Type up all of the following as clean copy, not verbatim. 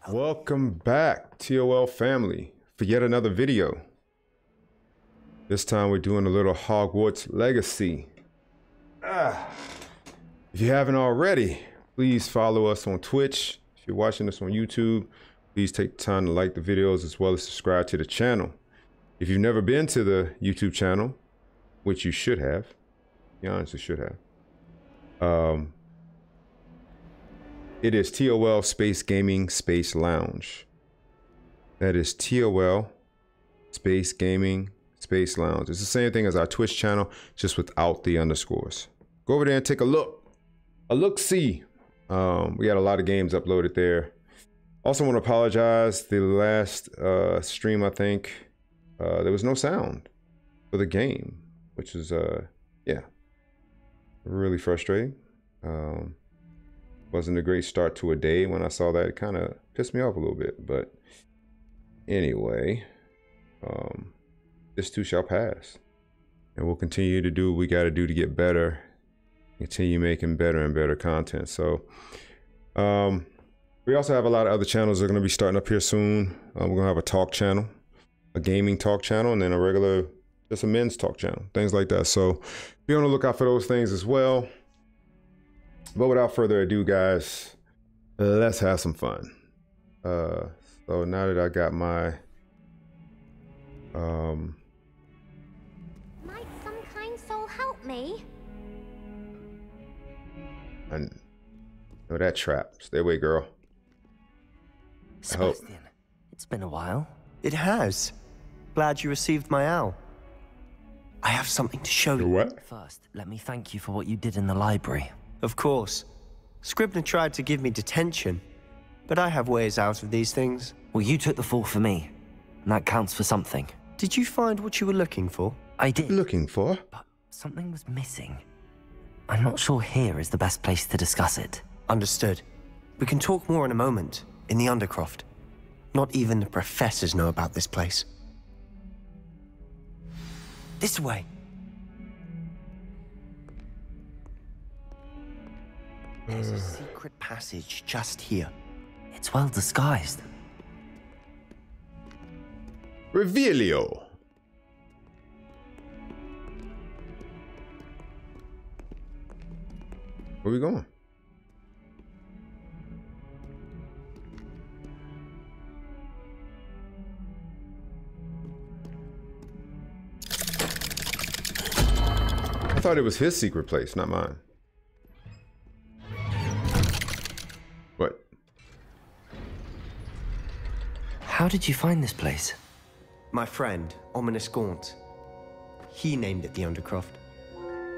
Welcome back, TOL family, for yet another video. This time we're doing a little Hogwarts Legacy. If you haven't already, please follow us on Twitch. If you're watching this on YouTube, please take the time to like the videos as well as subscribe to the channel. If you've never been to the YouTube channel, which you should have, you honestly should have, it is TOL Space Gaming Space Lounge. That is TOL Space Gaming Space Lounge. It's the same thing as our Twitch channel, just without the underscores. Go over there and take a look. A look-see. We got a lot of games uploaded there. Also want to apologize. The last stream, I think, there was no sound for the game, which is, yeah, really frustrating. Wasn't a great start to a day. When I saw that, it kind of pissed me off a little bit. But anyway, this too shall pass. And we'll continue to do what we got to do to get better. Continue making better and better content. So we also have a lot of other channels that are going to be starting up here soon. We're going to have a talk channel, a gaming talk channel, and then a regular, just a men's talk channel, things like that. So be on the lookout for those things as well. But without further ado, guys, let's have some fun. So now that I got my Might some kind soul help me? I know that trap. Stay away, girl. Sebastian, it's been a while. It has. Glad you received my owl. I have something to show you. What? First, let me thank you for what you did in the library. Of course. Scribner tried to give me detention, but I have ways out of these things. Well, you took the fall for me, and that counts for something. Did you find what you were looking for? I did, Looking for? but something was missing. I'm not sure here is the best place to discuss it. Understood. We can talk more in a moment, in the Undercroft. Not even the professors know about this place. This way. There's a secret passage just here. It's well disguised. Revelio. Where we going? I thought it was his secret place, not mine. What? How did you find this place? My friend, Ominous Gaunt. He named it the Undercroft.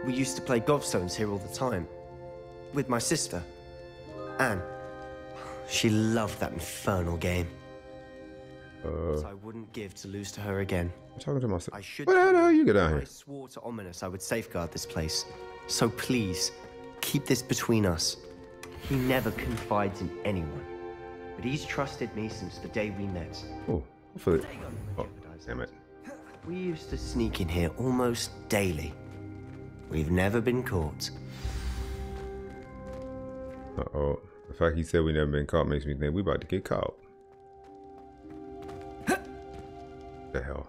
We used to play gobstones here all the time. With my sister, Anne. She loved that infernal game. But I wouldn't give to lose to her again. I'm talking to myself. I should. What the hell you get down I here? swore to Ominous I would safeguard this place. So please, keep this between us. He never confides in anyone. But he's trusted me since the day we met. Oh, hopefully. Oh, damn it. We used to sneak in here almost daily. We've never been caught. Uh-oh. The fact he said we never been caught makes me think we about to get caught. What the hell?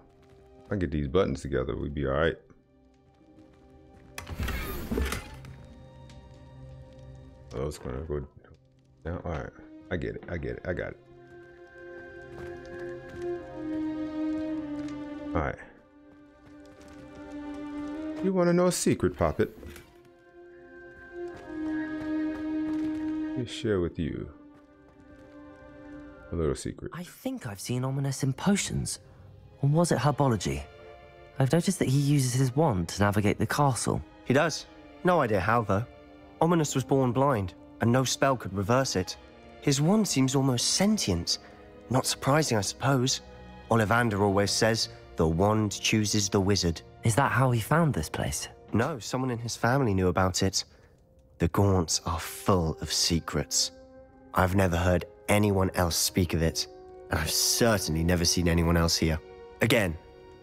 If I get these buttons together, we'd be alright. Oh, it's gonna go down. Alright. I get it. I get it. I got it. Alright. You wanna know a secret, Poppet? Let me share with you a little secret. I think I've seen Ominous in potions. Or was it herbology? I've noticed that he uses his wand to navigate the castle. He does. No idea how, though. Ominous was born blind, and no spell could reverse it. His wand seems almost sentient. Not surprising, I suppose. Ollivander always says, the wand chooses the wizard. Is that how he found this place? No, someone in his family knew about it. The Gaunts are full of secrets. I've never heard anyone else speak of it, and I've certainly never seen anyone else here. Again,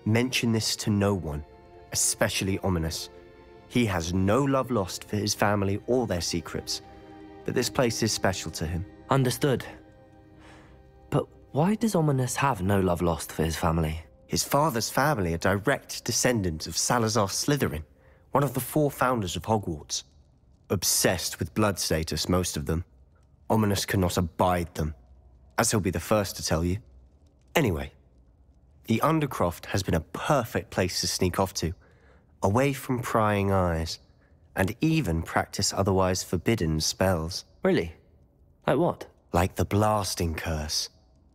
mention this to no one, especially Ominous. He has no love lost for his family or their secrets, but this place is special to him. Understood. Why does Ominous have no love lost for his family? His father's family are direct descendants of Salazar Slytherin, one of the 4 founders of Hogwarts. Obsessed with blood status, most of them. Ominous cannot abide them, as he'll be the first to tell you. Anyway, the Undercroft has been a perfect place to sneak off to, away from prying eyes, and even practice otherwise forbidden spells. Really? Like what? Like the blasting curse.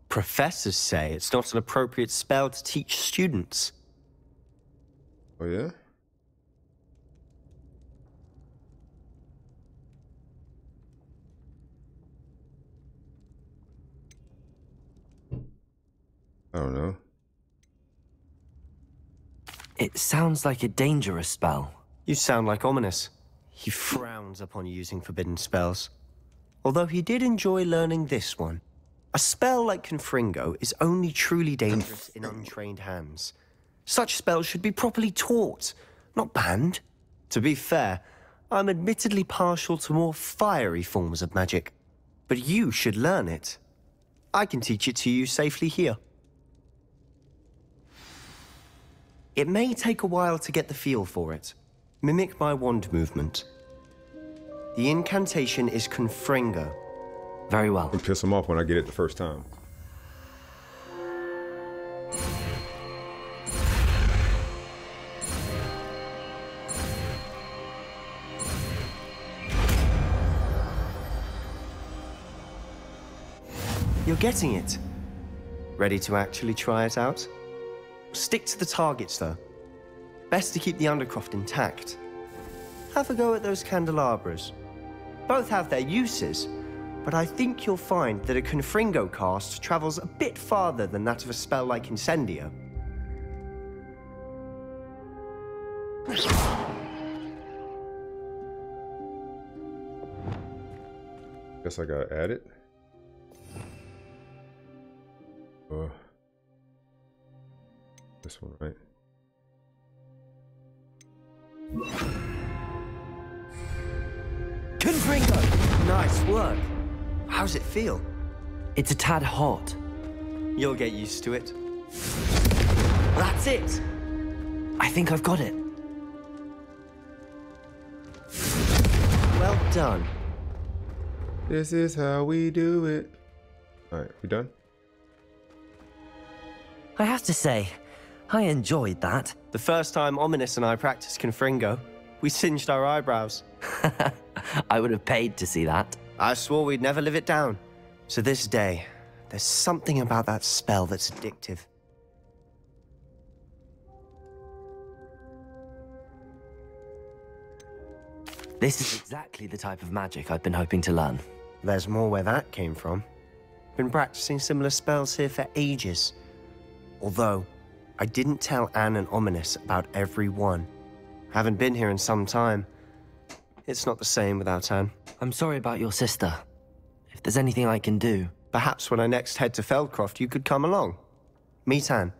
Professors say it's not an appropriate spell to teach students. Oh, yeah? I don't know. It sounds like a dangerous spell. You sound like Ominous. He frowns upon using forbidden spells. Although he did enjoy learning this one. A spell like Confringo is only truly dangerous in untrained hands. Such spells should be properly taught, not banned. To be fair, I'm admittedly partial to more fiery forms of magic. But you should learn it. I can teach it to you safely here. It may take a while to get the feel for it. Mimic my wand movement. The incantation is Confringo. Very well. I'll piss him off when I get it the first time. You're getting it. Ready to actually try it out? Stick to the targets, though. Best to keep the Undercroft intact. Have a go at those candelabras. Both have their uses, but I think you'll find that a Confringo cast travels a bit farther than that of a spell like Incendio. Guess I gotta add it. This one, right? Confringo! Nice work. How's it feel? It's a tad hot. You'll get used to it. That's it! I think I've got it. Well done. This is how we do it. Alright, we done? I have to say, I enjoyed that. The first time Ominous and I practiced Confringo, we singed our eyebrows. I would have paid to see that. I swore we'd never live it down. To this day, there's something about that spell that's addictive. This is exactly the type of magic I've been hoping to learn. There's more where that came from. Been practicing similar spells here for ages. Although, I didn't tell Anne and Ominous about every one. Haven't been here in some time. It's not the same without Anne. I'm sorry about your sister. If there's anything I can do... Perhaps when I next head to Feldcroft, you could come along. Meet Anne.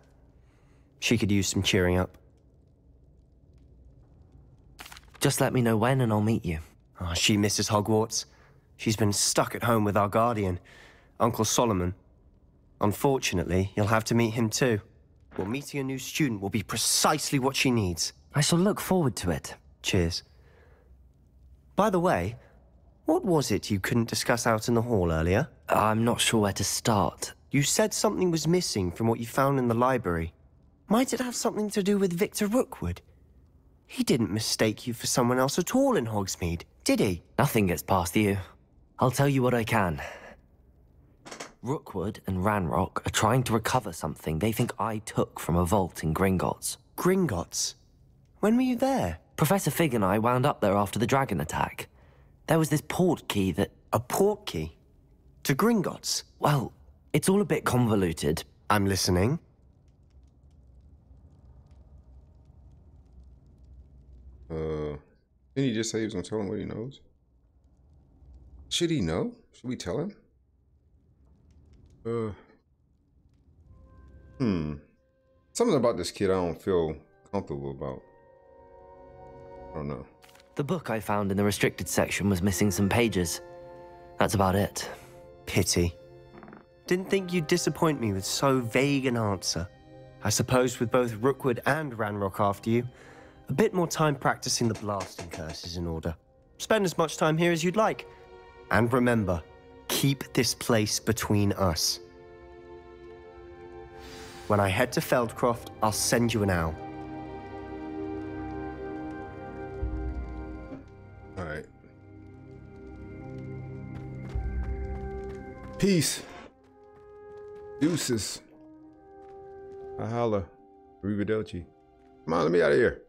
She could use some cheering up. Just let me know when and I'll meet you. Oh, she misses Hogwarts. She's been stuck at home with our guardian, Uncle Solomon. Unfortunately, you'll have to meet him too. Well, meeting a new student will be precisely what she needs. I shall look forward to it. Cheers. By the way, what was it you couldn't discuss out in the hall earlier? I'm not sure where to start. You said something was missing from what you found in the library. Might it have something to do with Victor Rookwood? He didn't mistake you for someone else at all in Hogsmeade, did he? Nothing gets past you. I'll tell you what I can. Rookwood and Ranrock are trying to recover something they think I took from a vault in Gringotts. Gringotts? When were you there? Professor Fig and I wound up there after the dragon attack. There was this port key that... A port key? To Gringotts? Well, it's all a bit convoluted. I'm listening. Didn't he just say he was gonna tell him what he knows? Should he know? Should we tell him? Something about this kid I don't feel comfortable about. I don't know. The book I found in the restricted section was missing some pages. That's about it. Pity. Didn't think you'd disappoint me with so vague an answer. I suppose with both Rookwood and Ranrock after you, a bit more time practicing the blasting curse is in order. Spend as much time here as you'd like. And remember, keep this place between us. When I head to Feldcroft, I'll send you an owl. All right. Peace. Deuces. Ahala. Arrivederci. Come on, let me out of here.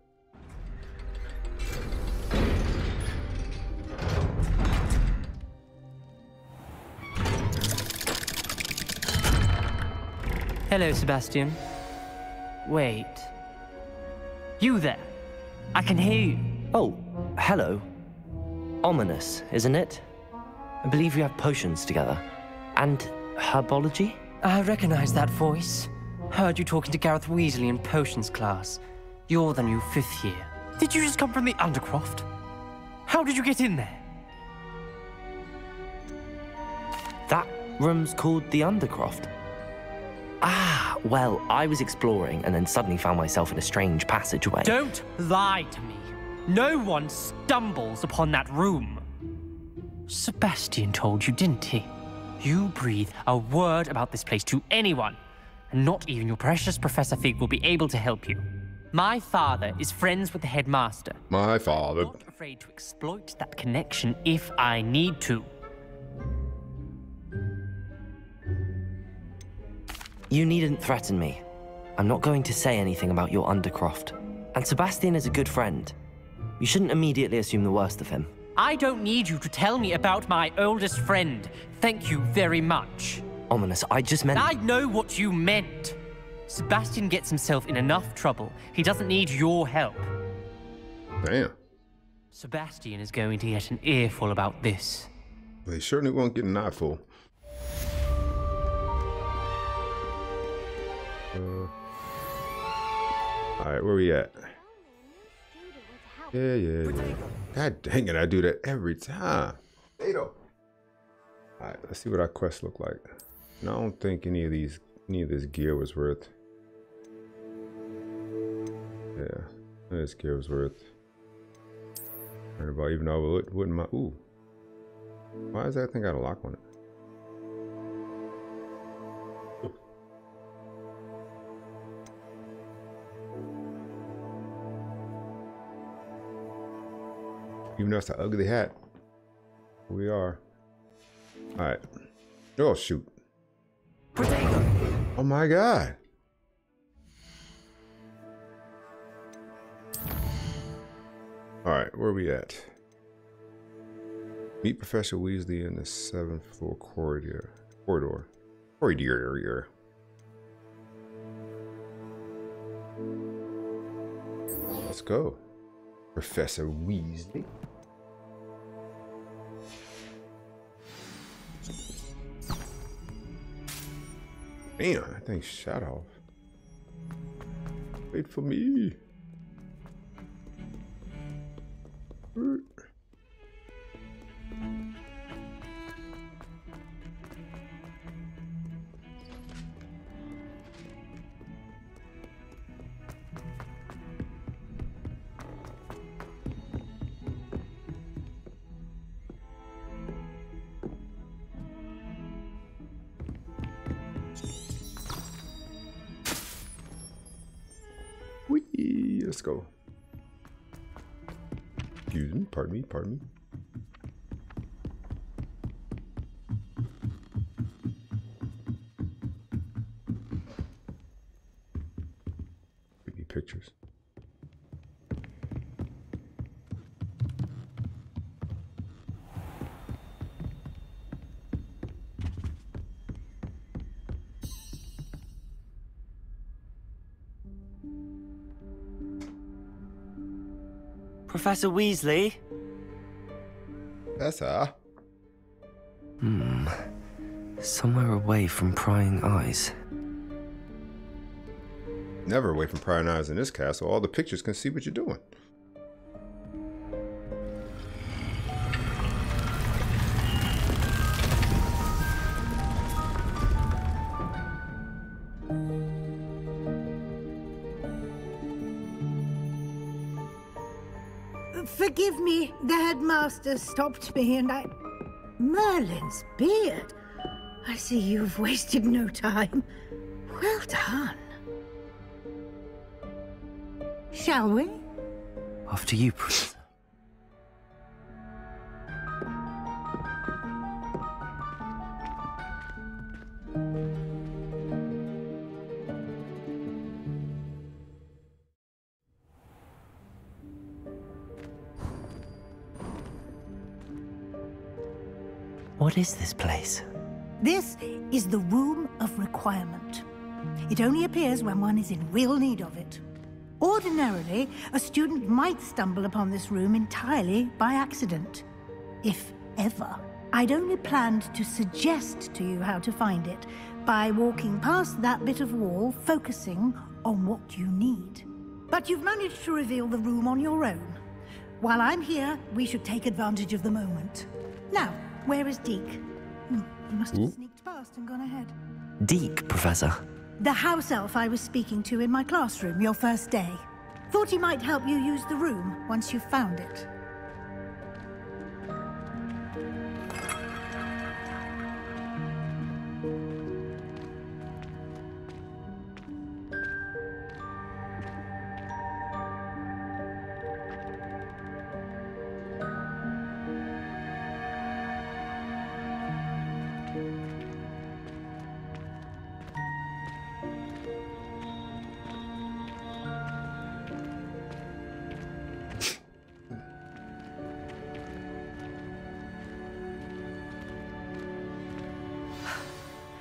Hello, Sebastian. Wait. You there? I can hear you. Oh, hello. Ominous, isn't it? I believe we have potions together. And herbology? I recognize that voice. Heard you talking to Gareth Weasley in potions class. You're the new 5th year. Did you just come from the Undercroft? How did you get in there? That room's called the Undercroft. Ah, well, I was exploring and then suddenly found myself in a strange passageway. Don't lie to me. No one stumbles upon that room. Sebastian told you, didn't he? You breathe a word about this place to anyone, and not even your precious Professor Fig will be able to help you. My father is friends with the headmaster. My father. I'm not afraid to exploit that connection if I need to. You needn't threaten me. I'm not going to say anything about your Undercroft. And Sebastian is a good friend. You shouldn't immediately assume the worst of him. I don't need you to tell me about my oldest friend. Thank you very much. Ominous, I just meant... I know what you meant. Sebastian gets himself in enough trouble. He doesn't need your help. Damn. Sebastian is going to get an earful about this. Well, he certainly won't get an eyeful. Alright, where we at? Yeah. God dang it, I do that every time. Alright, let's see what our quests look like. And I don't think any of this gear was worth. Yeah, this gear was worth. Right about, even though it wouldn't my. Ooh. Why does that thing got a lock on it? Even though it's an ugly hat. Here we are. Alright. Oh, shoot. Oh my god. Alright, where are we at? Meet Professor Weasley in the 7th floor corridor. Corridor. Let's go. Professor Weasley. Damn, that thing shot off. Wait for me. Let's go. Excuse me, pardon me. Give me pictures. Professor Weasley? That's her. Somewhere away from prying eyes. Never away from prying eyes in this castle. All the pictures can see what you're doing. Forgive me, the headmaster stopped me and I... Merlin's beard. I see you've wasted no time. Well done. Shall we? After you, Professor. What is this place? This is the Room of Requirement. It only appears when one is in real need of it. Ordinarily, a student might stumble upon this room entirely by accident. If ever. I'd only planned to suggest to you how to find it by walking past that bit of wall, focusing on what you need. But you've managed to reveal the room on your own. While I'm here, we should take advantage of the moment. Now, where is Deke? He must have sneaked past and gone ahead. Deke, Professor. The house elf I was speaking to in my classroom your first day. Thought he might help you use the room once you've found it.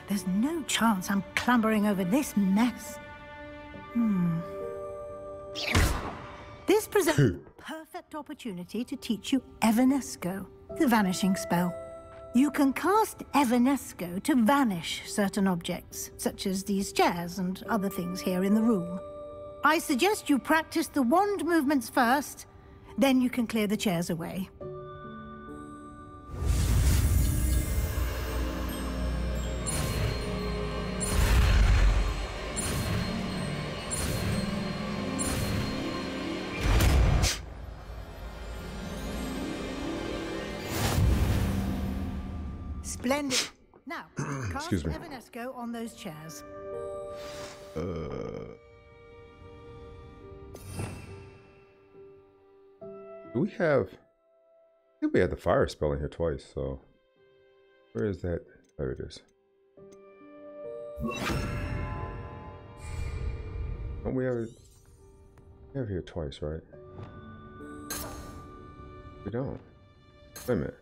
There's no chance I'm clambering over this mess. This presents a perfect opportunity to teach you Evanesco, the vanishing spell. You can cast Evanesco to vanish certain objects, such as these chairs and other things here in the room. I suggest you practice the wand movements first, then you can clear the chairs away. Splendid. Now, cast Excuse me. Evanesco on those chairs. Do we have... I think we had the fire spell in here twice, so... Where is that? There it is. Don't we have it? We have it here twice, right? We don't. Wait a minute.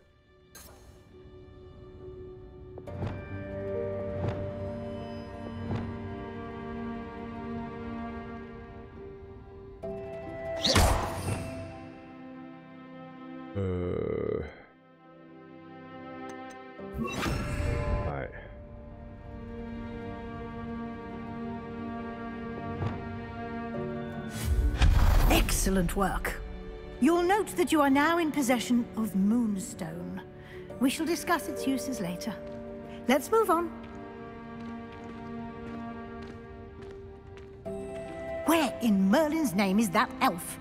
Alright. Excellent work. You'll note that you are now in possession of Moonstone. We shall discuss its uses later. Let's move on. Where in Merlin's name is that elf?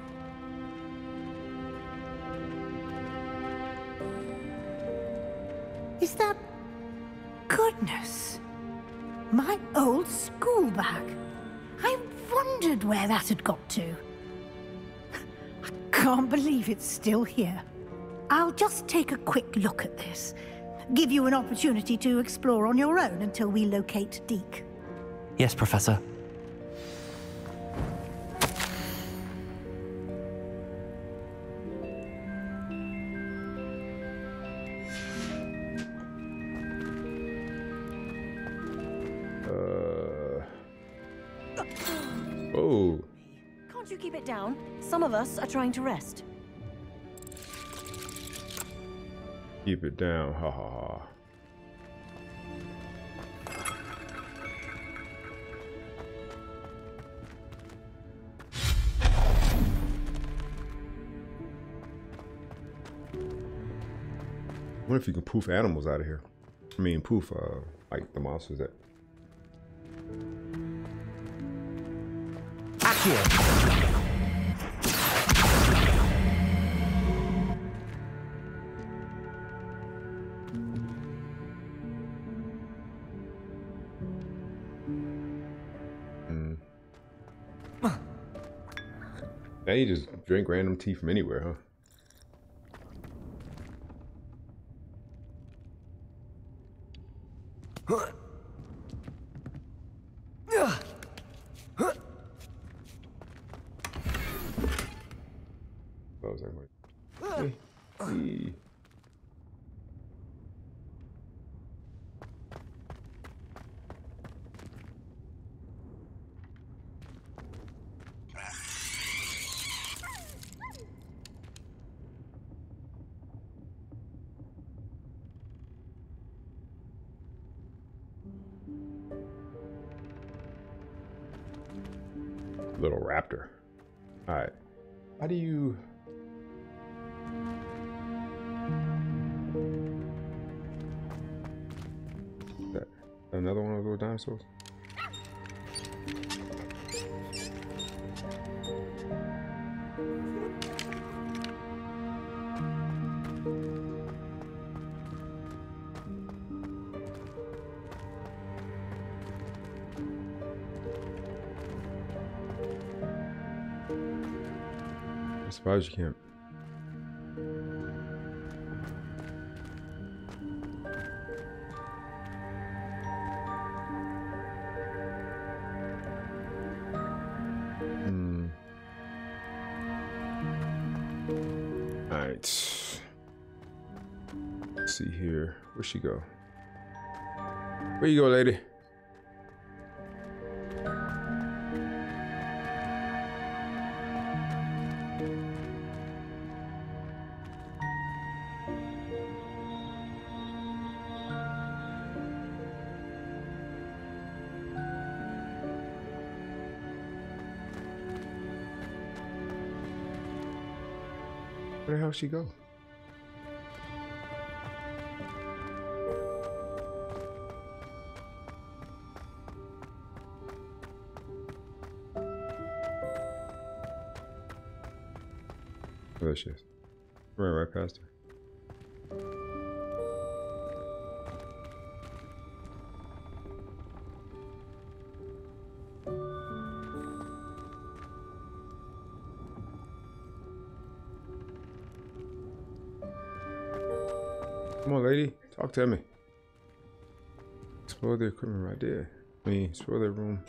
Is that... Goodness! My old school bag. I wondered where that had got to. I can't believe it's still here. I'll just take a quick look at this. Give you an opportunity to explore on your own until we locate Deke. Yes, Professor. Oh. Can't you keep it down? Some of us are trying to rest. Keep it down. Ha ha ha. I wonder if you can poof animals out of here. I mean, poof, like the monsters that... Yeah, you just drink random tea from anywhere, huh? What was that like? Hey. Little raptor. All right. How do you... That another one of those little dinosaurs? I'm surprised you can't. Alright. Let's see here. Where'd she go? Where you go, lady? Where the hell she go? Oh, there she is. Ran right past her. Come on, lady. Talk to me. Explore the equipment right there. I mean, explore the room.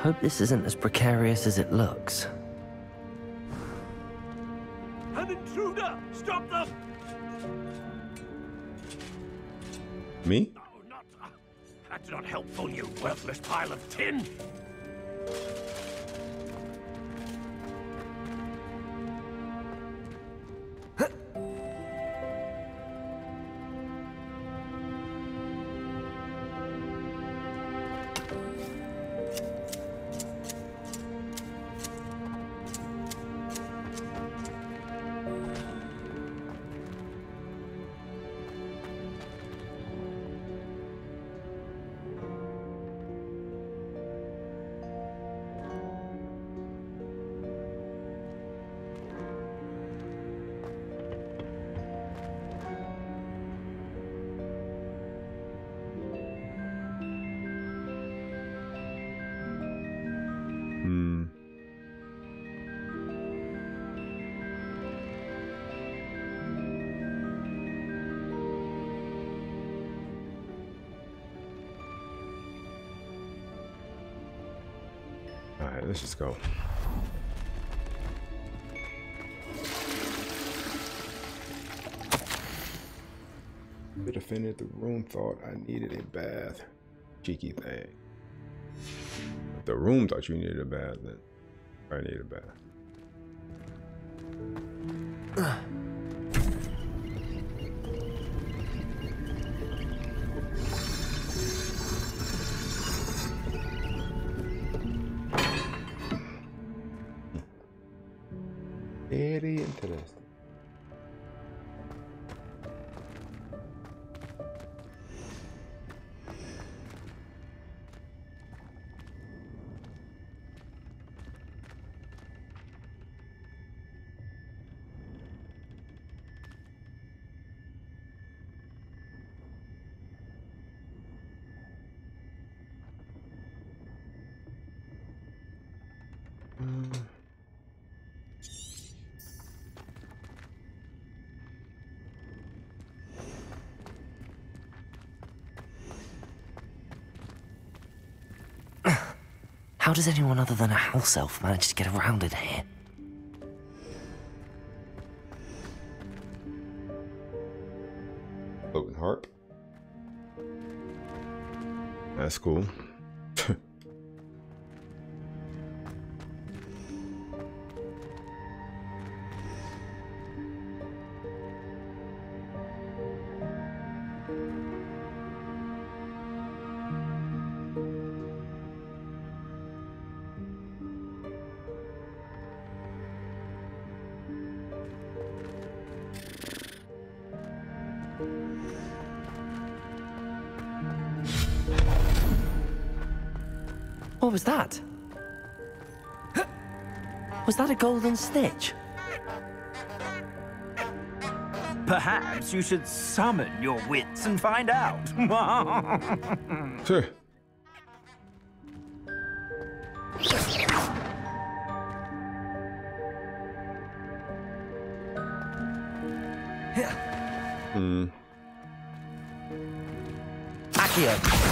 Hope this isn't as precarious as it looks. An intruder! Stop them! Me? No, not... that's not helpful, you worthless pile of tin! Alright, let's just go. It offended the room, thought I needed a bath. Cheeky thing. If the room thought you needed a bath, then I need a bath. Very interesting. How does anyone other than a house elf manage to get around in here? Floating harp. That's cool. What was that? Was that a golden stitch? Perhaps you should summon your wits and find out. Sure. Accio.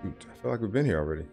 I feel like we've been here already.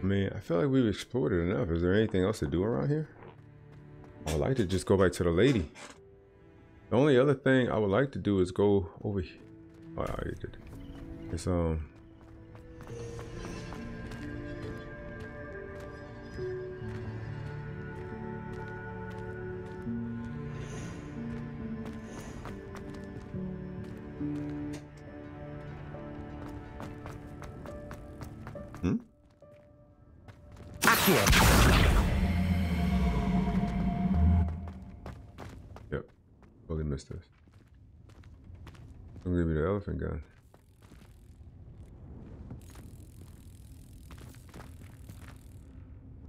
I mean, I feel like we've explored it enough. Is there anything else to do around here? I'd like to just go back to the lady. The only other thing I would like to do is go over here. Oh, I already did. It's here. Yep. Totally missed this. I'm gonna give you the elephant gun.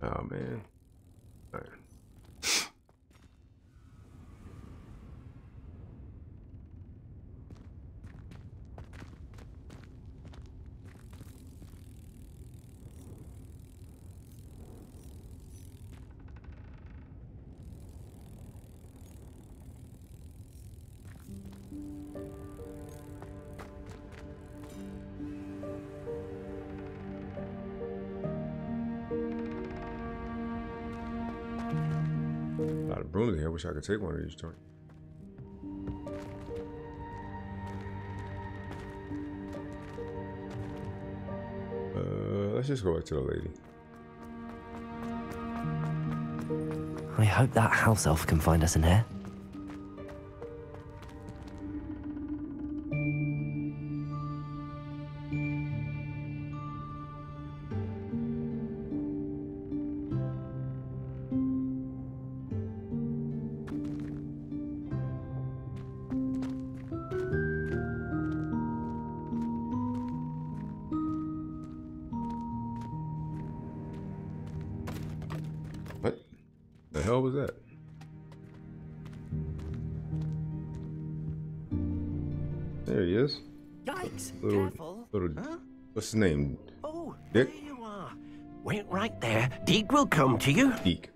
Oh man. All right. A lot of brooms here. I wish I could take one of these joints. Let's just go back to the lady. I hope that house elf can find us in here. What the hell was that? There he is. Yikes! Little, Huh? what's his name? Oh, Dick? there you are. Wait right there. Deke will come to you. Deke.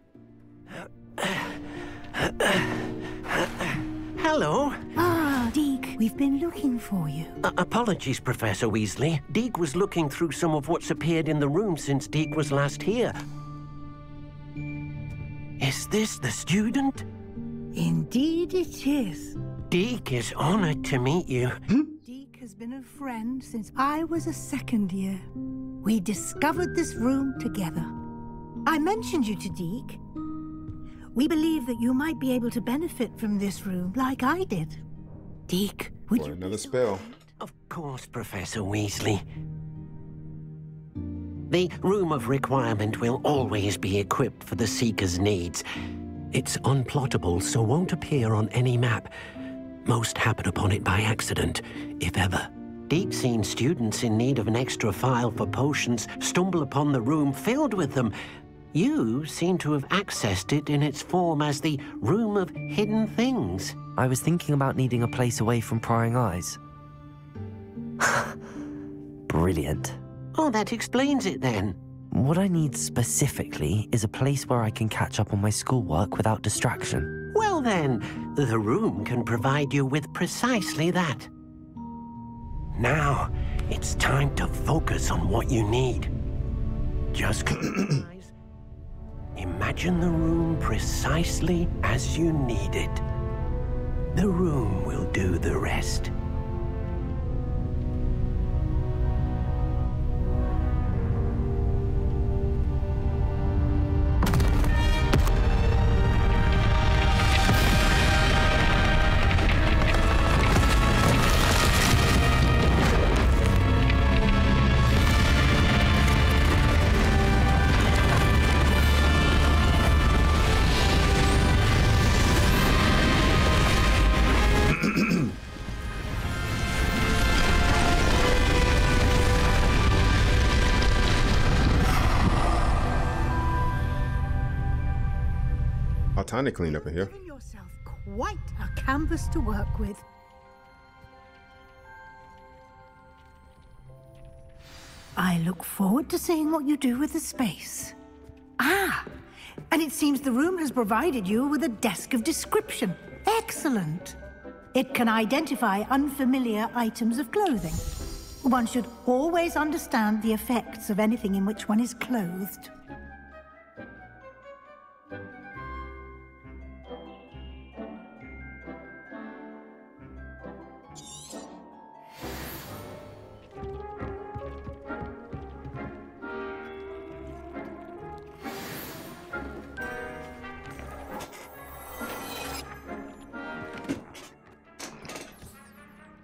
Hello. Ah, Deke, we've been looking for you. Apologies, Professor Weasley. Deke was looking through some of what's appeared in the room since Deke was last here. Is this the student? Indeed it is. Deke is honored to meet you. Deke has been a friend since I was a second year. We discovered this room together. I mentioned you to Deke. We believe that you might be able to benefit from this room like I did. Deke, would Boy, you another be so spell. kind? Of course, Professor Weasley. The Room of Requirement will always be equipped for the Seeker's needs. It's unplottable, so won't appear on any map. Most happen upon it by accident, if ever. Deke's seen students in need of an extra file for potions stumble upon the room filled with them. You seem to have accessed it in its form as the Room of Hidden Things. I was thinking about needing a place away from prying eyes. Brilliant. Oh, that explains it then. What I need specifically is a place where I can catch up on my schoolwork without distraction. Well then, the room can provide you with precisely that. Now, it's time to focus on what you need. Just close your eyes. Imagine the room precisely as you need it. The room will do the rest. Time to clean up in here. Given yourself quite a canvas to work with. I look forward to seeing what you do with the space. Ah, and it seems the room has provided you with a desk of description. Excellent. It can identify unfamiliar items of clothing. One should always understand the effects of anything in which one is clothed.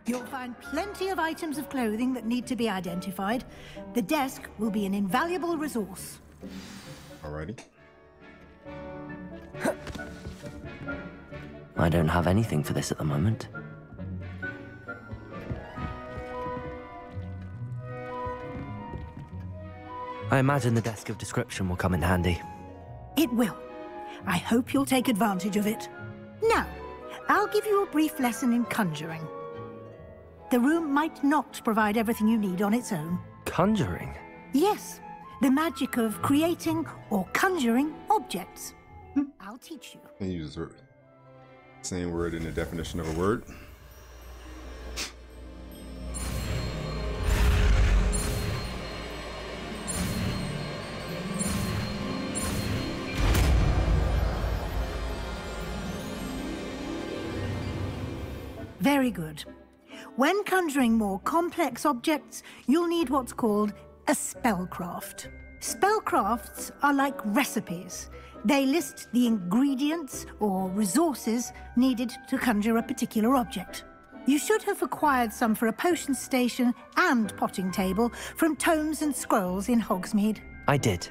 You'll find plenty of items of clothing that need to be identified. The desk will be an invaluable resource. Alrighty. I don't have anything for this at the moment. I imagine the desk of description will come in handy. It will. I hope you'll take advantage of it. Now, I'll give you a brief lesson in conjuring. The room might not provide everything you need on its own. Conjuring? Yes, the magic of creating or conjuring objects. I'll teach you. I use the same word in the definition of a word. Very good. When conjuring more complex objects, you'll need what's called a spellcraft. Spellcrafts are like recipes. They list the ingredients or resources needed to conjure a particular object. You should have acquired some for a potion station and potting table from tomes and scrolls in Hogsmeade. I did.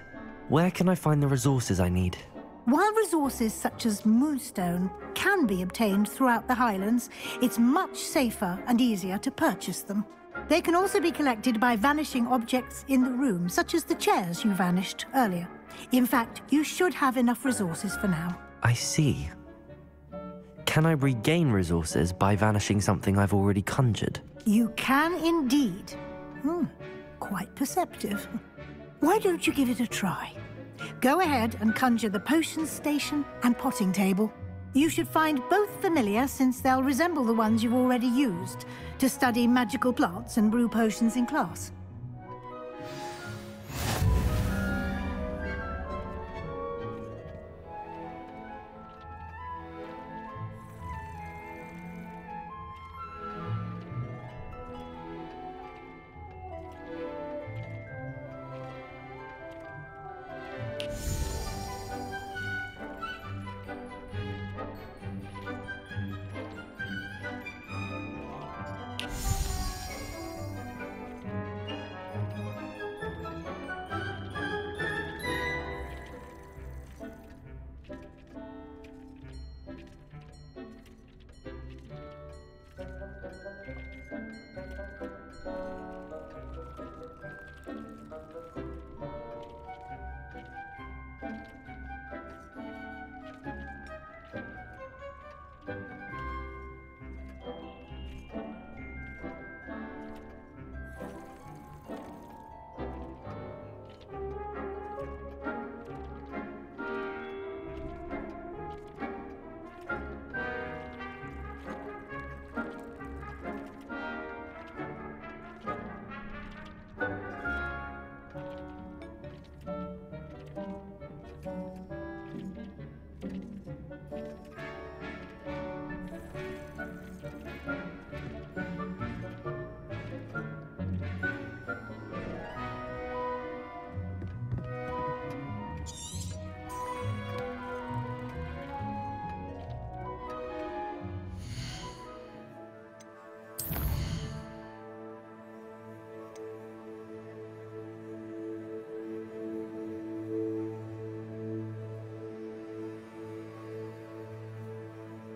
Where can I find the resources I need? While resources such as moonstone can be obtained throughout the Highlands, it's much safer and easier to purchase them. They can also be collected by vanishing objects in the room, such as the chairs you vanished earlier. In fact, you should have enough resources for now. I see. Can I regain resources by vanishing something I've already conjured? You can indeed. Quite perceptive. Why don't you give it a try? Go ahead and conjure the potion station and potting table. You should find both familiar, since they'll resemble the ones you've already used to study magical plants and brew potions in class.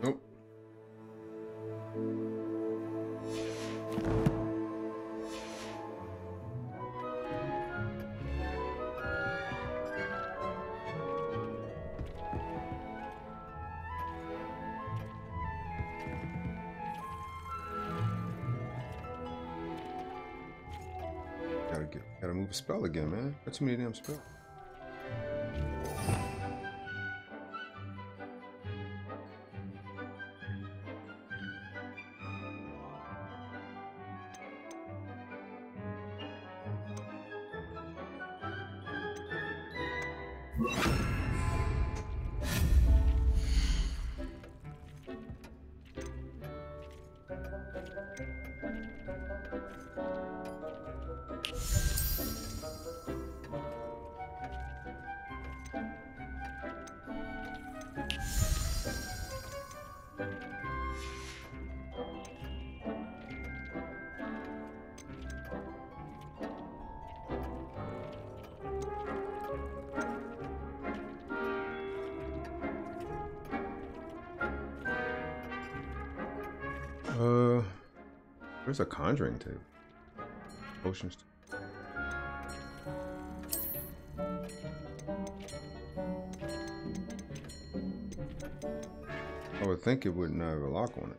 Nope. Gotta move a spell again, man. Got too many damn spells. There's a conjuring table. Potions. I would think it wouldn't have a lock on it.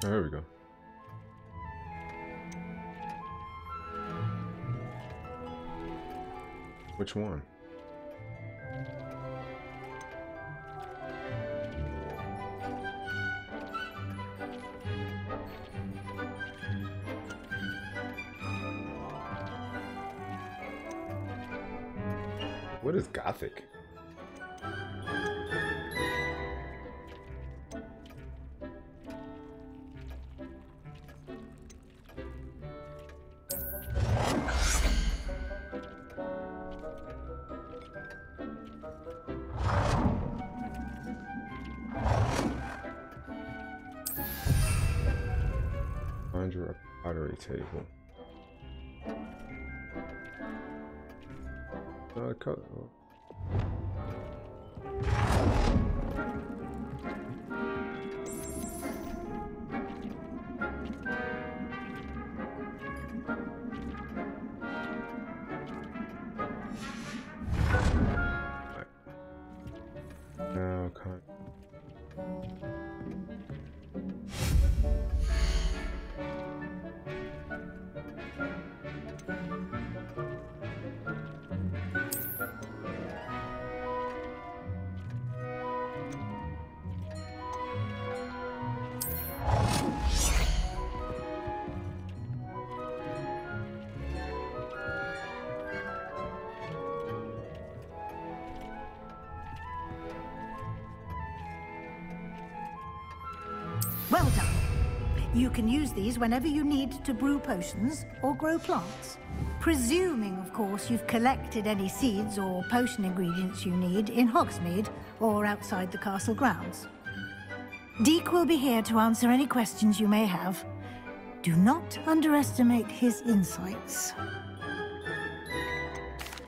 There we go. Which one? What is Gothic? Conjure a pottery table. Cut. Oh. Now, Well done. You can use these whenever you need to brew potions or grow plants. Presuming, of course, you've collected any seeds or potion ingredients you need in Hogsmeade or outside the castle grounds. Deek will be here to answer any questions you may have. Do not underestimate his insights.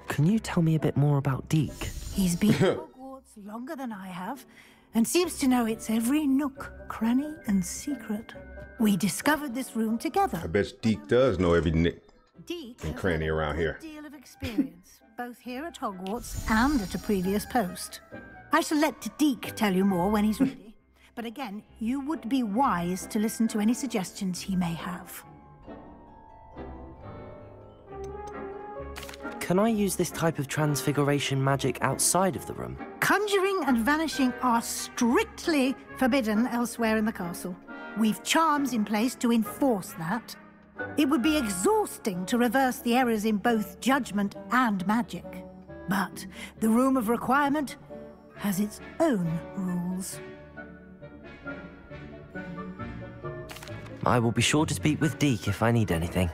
Can you tell me a bit more about Deek? He's been at Hogwarts longer than I have, and seems to know its every nook, cranny, and secret. We discovered this room together. I bet Deek does know every nick Deek and cranny around here. has a deal of experience, both here at Hogwarts and at a previous post. I shall let Deek tell you more when he's ready. But again, you would be wise to listen to any suggestions he may have. Can I use this type of transfiguration magic outside of the room? Conjuring and vanishing are strictly forbidden elsewhere in the castle. We've charms in place to enforce that. It would be exhausting to reverse the errors in both judgment and magic. But the Room of Requirement has its own rules. I will be sure to speak with Deek if I need anything.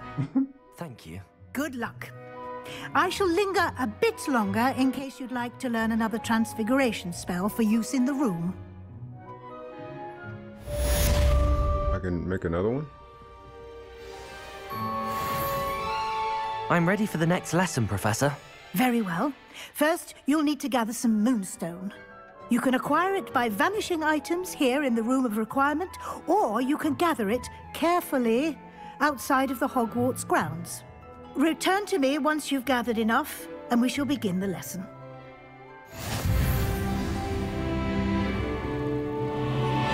Thank you. Good luck. I shall linger a bit longer in case you'd like to learn another transfiguration spell for use in the room. I can make another one? I'm ready for the next lesson, Professor. Very well. First, you'll need to gather some moonstone. You can acquire it by vanishing items here in the Room of Requirement, or you can gather it carefully outside of the Hogwarts grounds. Return to me once you've gathered enough, and we shall begin the lesson.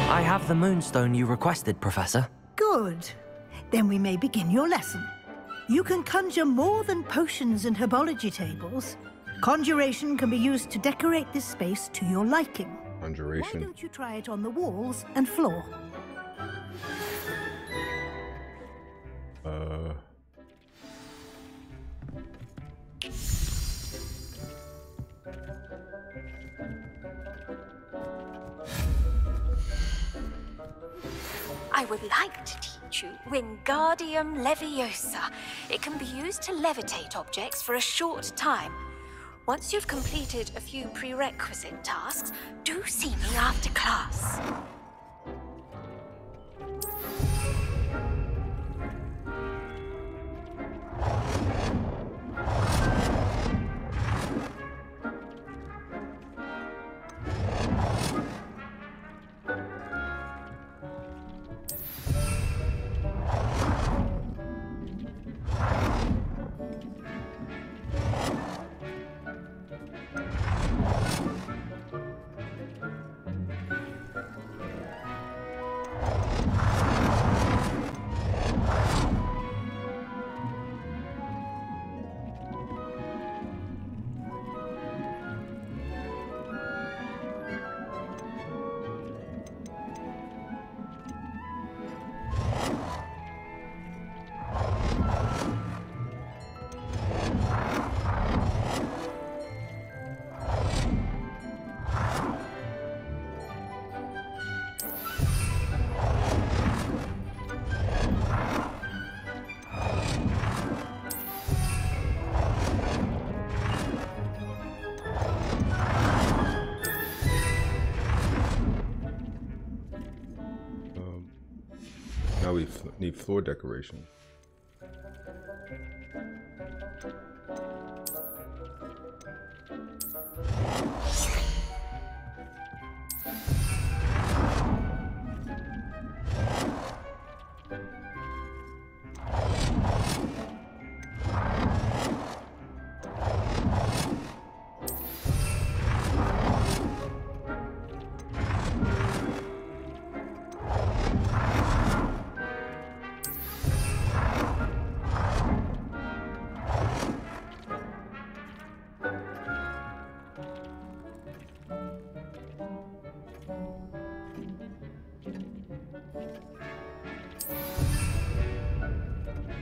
I have the moonstone you requested, Professor. Good. Then we may begin your lesson. You can conjure more than potions and herbology tables. Conjuration can be used to decorate this space to your liking. Conjuration. Why don't you try it on the walls and floor? I would like to teach you Wingardium Leviosa. It can be used to levitate objects for a short time. Once you've completed a few prerequisite tasks, do see me after class. Now we need floor decoration.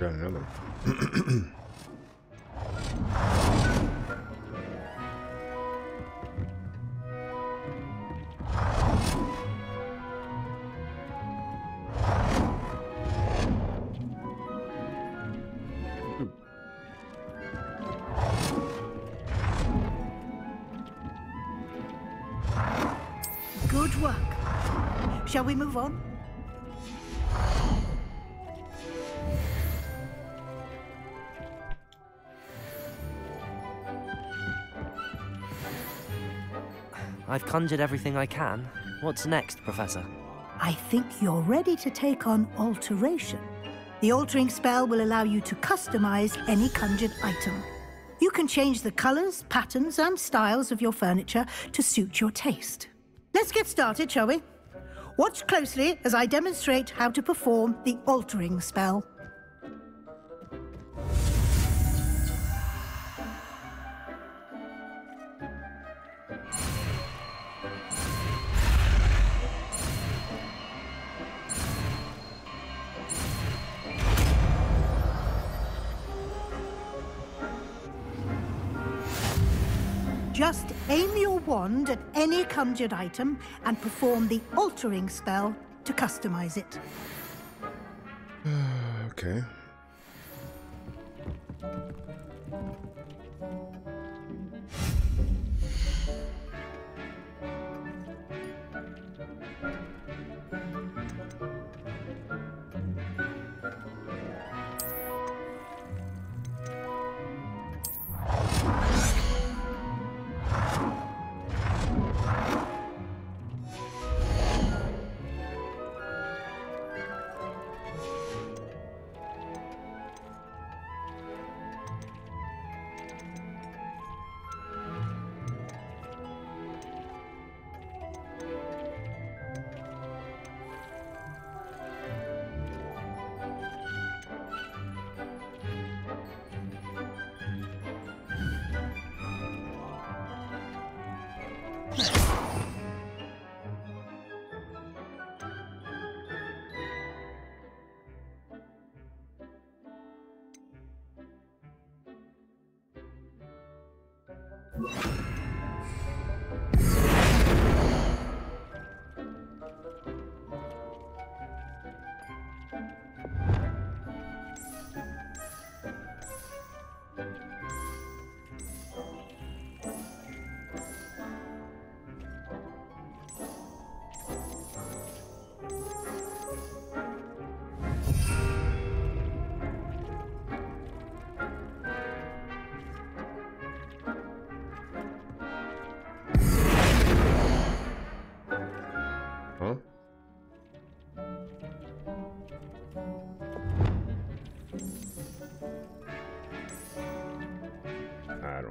Got another. Good work. Shall we move on? I've conjured everything I can. What's next, Professor? I think you're ready to take on alteration. The altering spell will allow you to customize any conjured item. You can change the colors, patterns, and styles of your furniture to suit your taste. Let's get started, shall we? Watch closely as I demonstrate how to perform the altering spell. Just aim your wand at any conjured item and perform the altering spell to customize it. Okay.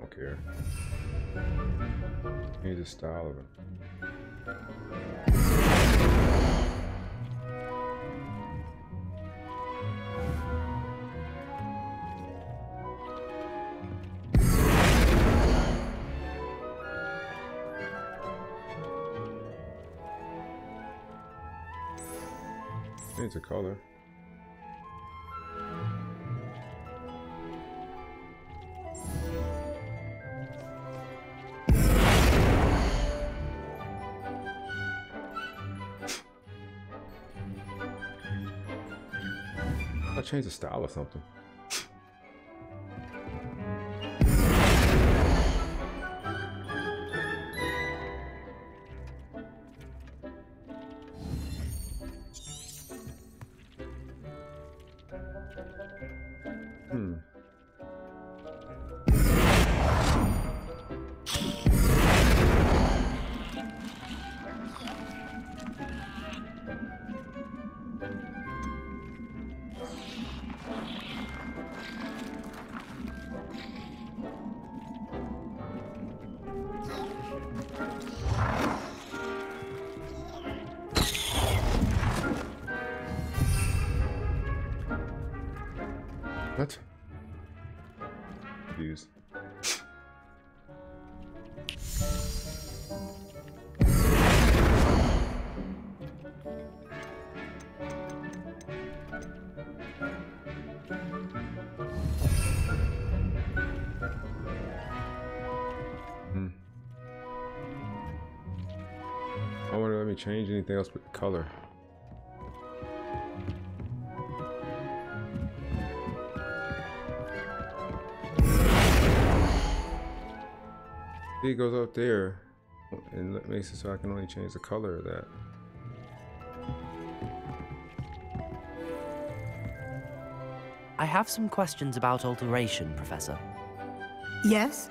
don't care. Change the style of it. Change the color. I'll change the style or something. What? Confused. I wonder, let me change anything else but the color. It goes up there and it makes it so I can only change the color of that. I have some questions about alteration, Professor. Yes?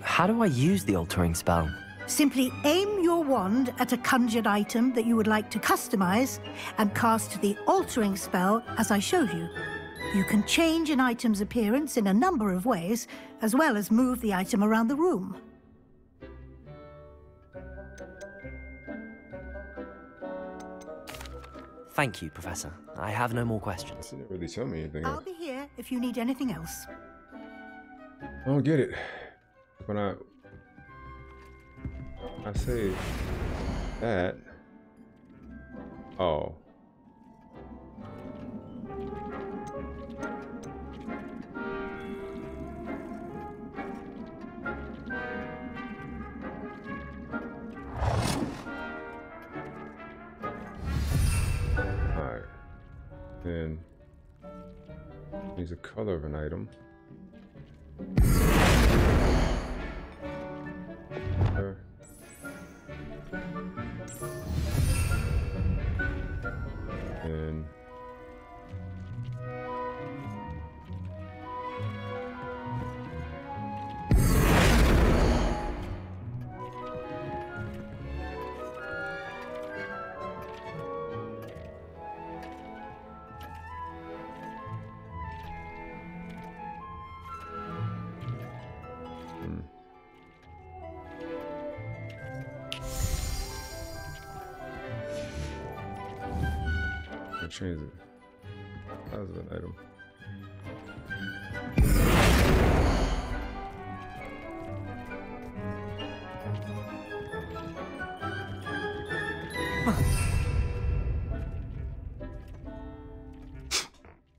How do I use the altering spell? Simply aim your wand at a conjured item that you would like to customize and cast the altering spell as I showed you. You can change an item's appearance in a number of ways, as well as move the item around the room. Thank you, Professor. I have no more questions. You didn't really tell me anything I'll else. be here if you need anything else. I don't get it. When I say that, oh. Alright. Then use the color of an item. And change it. That was an item.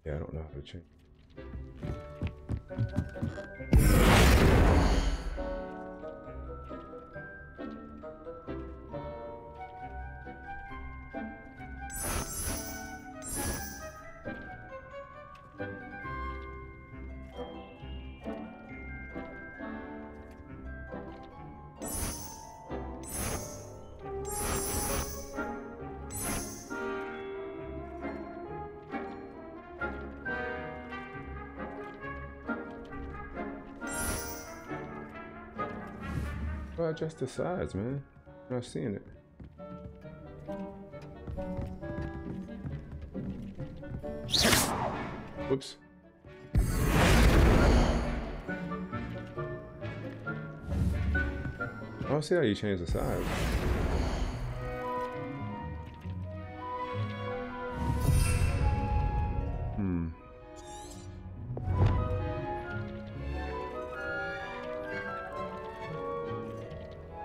Yeah, I don't know how to change. Well, adjust the size, man. I'm not seeing it. Whoops. don't see how you change the size.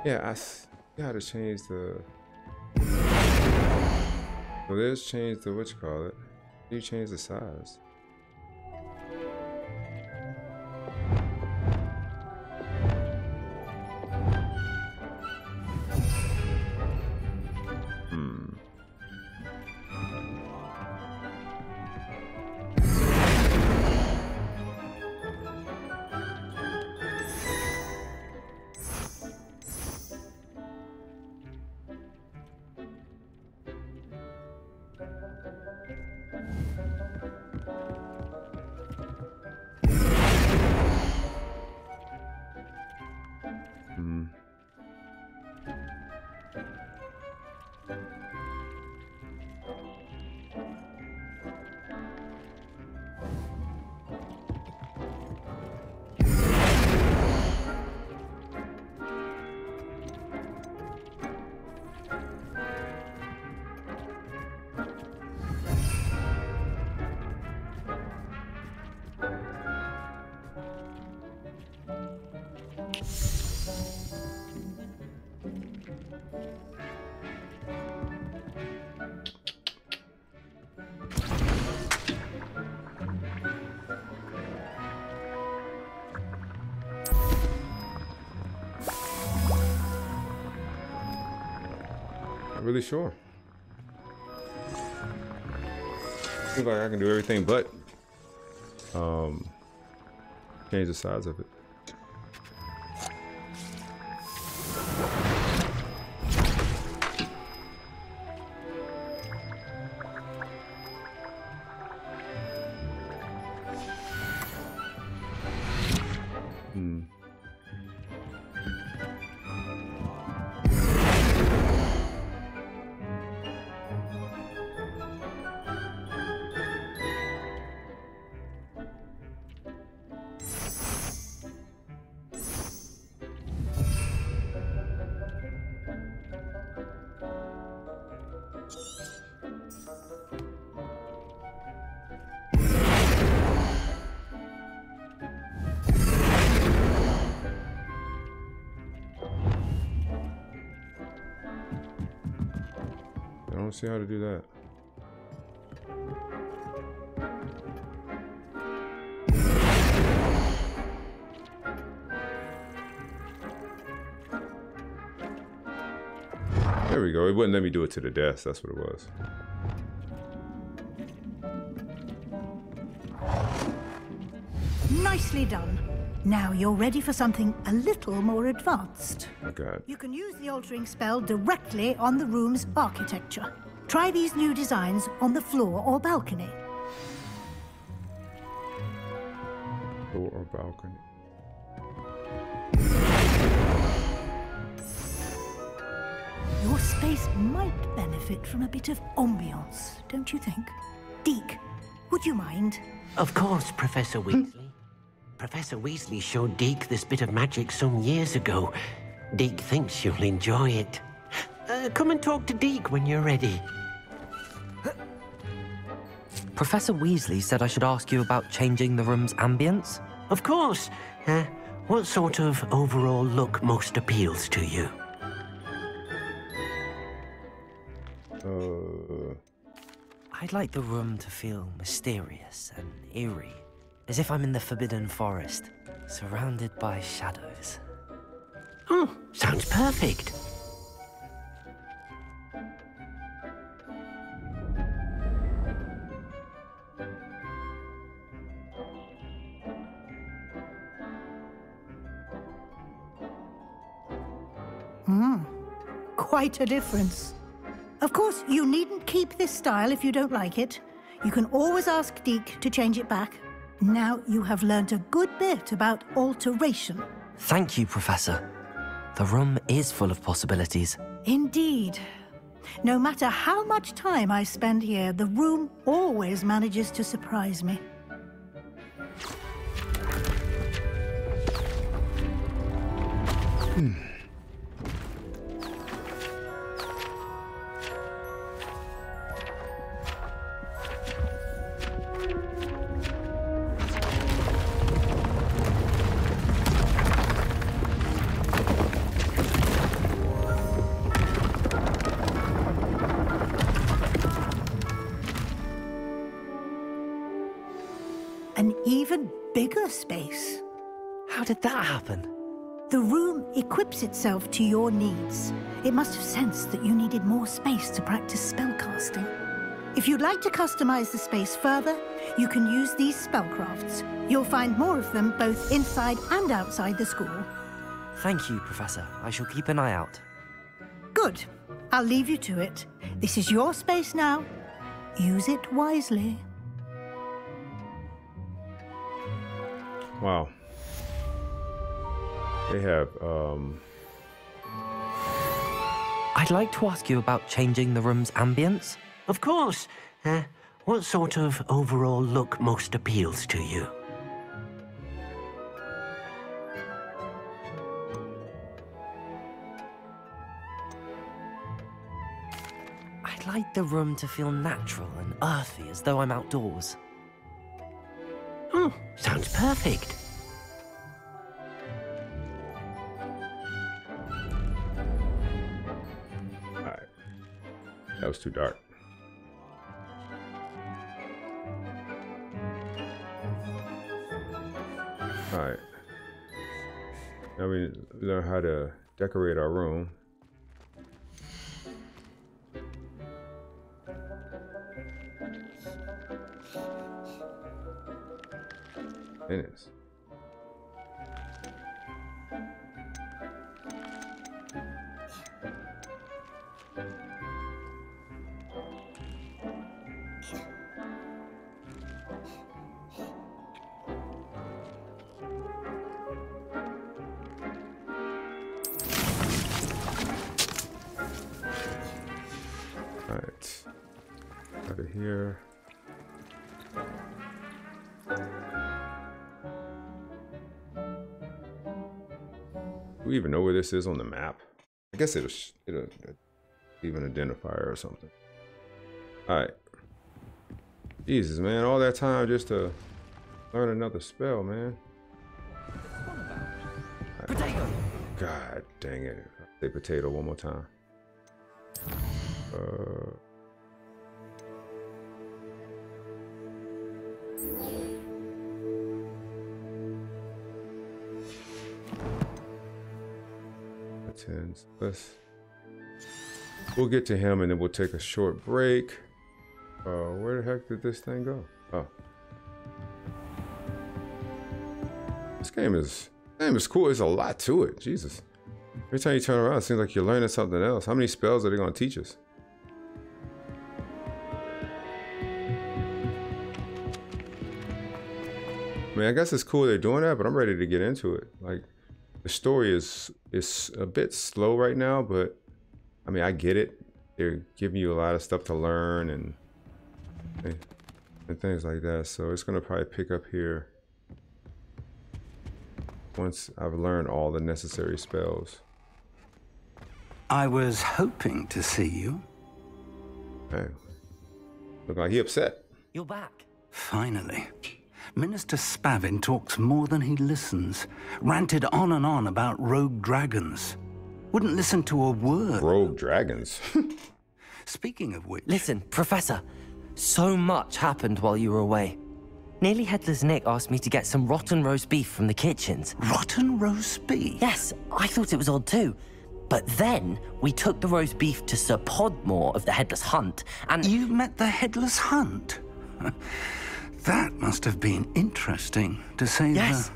Yeah, I gotta change the. So there's change the what you call it. You change the size. Really sure. Seems like I can do everything but change the size of it. I don't see how to do that. There we go. It wouldn't let me do it to the desk. That's what it was. Nicely done. Now you're ready for something a little more advanced. Oh God. You can use the altering spell directly on the room's architecture. Try these new designs on the floor or balcony. Floor or balcony. Your space might benefit from a bit of ambiance, don't you think? Deke, would you mind? Of course, Professor Weasley. Professor Weasley showed Deke this bit of magic some years ago. Deke thinks you'll enjoy it. Come and talk to Deke when you're ready. Professor Weasley said I should ask you about changing the room's ambience? Of course. What sort of overall look most appeals to you? I'd like the room to feel mysterious and eerie, as if I'm in the Forbidden Forest, surrounded by shadows. Oh, sounds perfect. Quite a difference. Of course, you needn't keep this style if you don't like it. You can always ask Deke to change it back. Now you have learnt a good bit about alteration. Thank you, Professor. The room is full of possibilities. Indeed. No matter how much time I spend here, the room always manages to surprise me. an even bigger space. How did that happen? The room equips itself to your needs. It must have sensed that you needed more space to practice spellcasting. If you'd like to customize the space further, you can use these spellcrafts. You'll find more of them both inside and outside the school. Thank you, Professor. I shall keep an eye out. Good. I'll leave you to it. This is your space now. Use it wisely. Wow. They have, I'd like to ask you about changing the room's ambience. Of course. What sort of overall look most appeals to you? I'd like the room to feel natural and earthy, as though I'm outdoors. Oh, sounds perfect. Alright. That was too dark. Alright. Now we learn how to decorate our room. Minutes. Alright. Out of here. Do we even know where this is on the map? I guess it'll leave an identifier or something. All right. Jesus, man, all that time just to learn another spell, man. Potato. God dang it! Say potato one more time. We'll get to him and then we'll take a short break. Where the heck did this thing go? Oh. This game is cool. There's a lot to it. Jesus. Every time you turn around, it seems like you're learning something else. How many spells are they going to teach us? I mean, I guess it's cool they're doing that, but I'm ready to get into it. Like, the story is a bit slow right now, but I mean, I get it. They're giving you a lot of stuff to learn and things like that. So it's gonna probably pick up here once I've learned all the necessary spells. I was hoping to see you. Hey, look like he upset. You're back. Finally. Minister Spavin talks more than he listens. Ranted on and on about rogue dragons. Wouldn't listen to a word. Rogue dragons? Speaking of which... Listen, Professor. So much happened while you were away. Nearly Headless Nick asked me to get some rotten roast beef from the kitchens. Rotten roast beef? Yes, I thought it was odd too. But then we took the roast beef to Sir Podmore of the Headless Hunt, and... You met the Headless Hunt? That must have been interesting, to say the... Yes.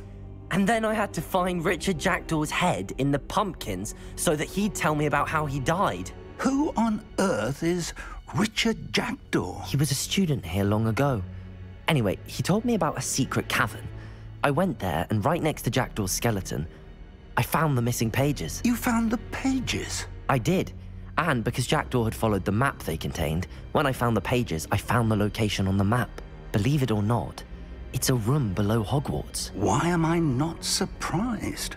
And then I had to find Richard Jackdaw's head in the pumpkins so that he'd tell me about how he died. Who on earth is Richard Jackdaw? He was a student here long ago. Anyway, he told me about a secret cavern. I went there, and right next to Jackdaw's skeleton, I found the missing pages. You found the pages? I did. And because Jackdaw had followed the map they contained, when I found the pages, I found the location on the map. Believe it or not, it's a room below Hogwarts. Why am I not surprised?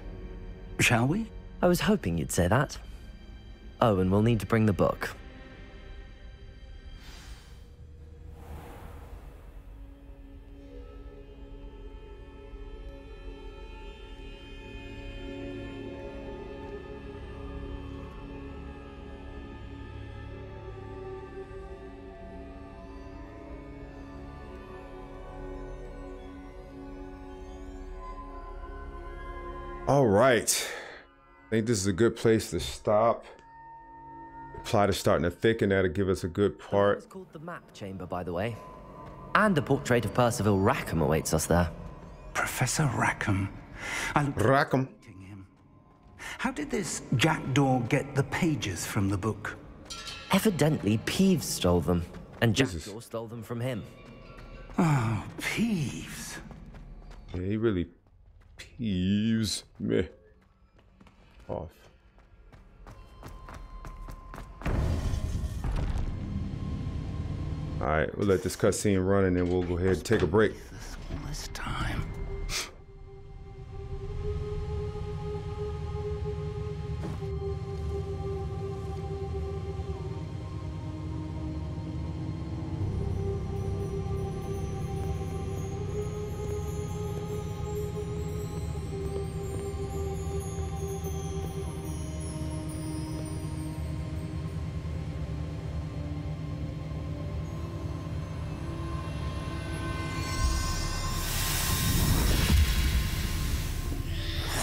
Shall we? I was hoping you'd say that. Oh, and we'll need to bring the book. All right. I think this is a good place to stop. The plot is starting to thicken. That'll give us a good part. It's called the map chamber, by the way. And a portrait of Percival Rackham awaits us there. Professor Rackham. Rackham. Him. How did this jackdaw get the pages from the book? Evidently, Peeves stole them, and Jesus. Jackdaw stole them from him. Oh, Peeves. Yeah, he really peeves me off. All right, we'll let this cutscene run and then we'll go ahead and take a break. All this time.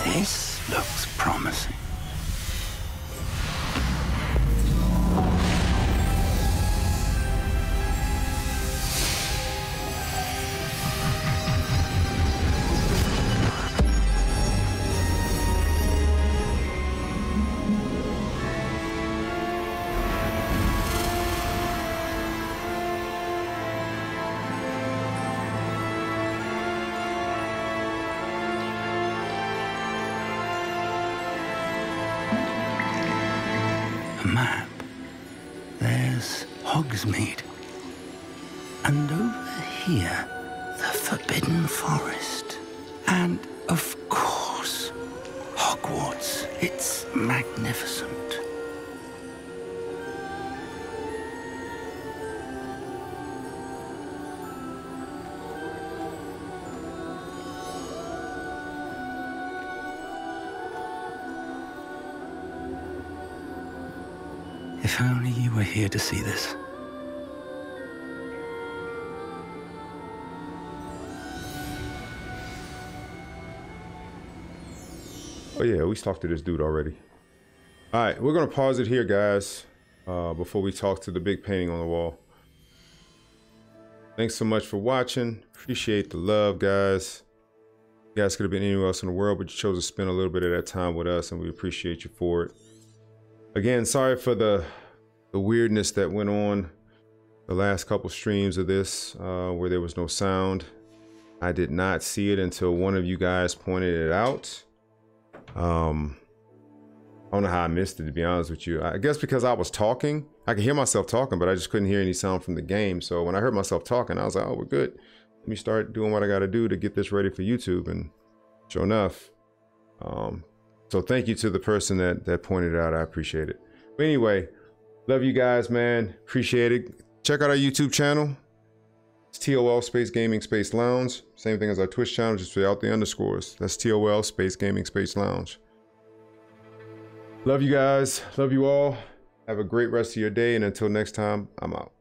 This looks promising. Map. There's Hogsmeade. And over here, the Forbidden Forest. And, of course, Hogwarts. It's magnificent. If only you were here to see this. Oh yeah, we talked to this dude already. All right, we're gonna pause it here, guys, before we talk to the big painting on the wall. Thanks so much for watching. Appreciate the love, guys. You guys could have been anywhere else in the world, but you chose to spend a little bit of that time with us, and we appreciate you for it. Again, sorry for the weirdness that went on the last couple streams of this, where there was no sound. I did not see it until one of you guys pointed it out. I don't know how I missed it, to be honest with you. I guess because I was talking. I could hear myself talking, but I just couldn't hear any sound from the game. So when I heard myself talking, I was like, oh, we're good. Let me start doing what I got to do to get this ready for YouTube. And sure enough. So thank you to the person that pointed it out. I appreciate it. But anyway, love you guys, man. Appreciate it. Check out our YouTube channel. It's TOL Space Gaming Space Lounge. Same thing as our Twitch channel, just without the underscores. That's TOL Space Gaming Space Lounge. Love you guys. Love you all. Have a great rest of your day. And until next time, I'm out.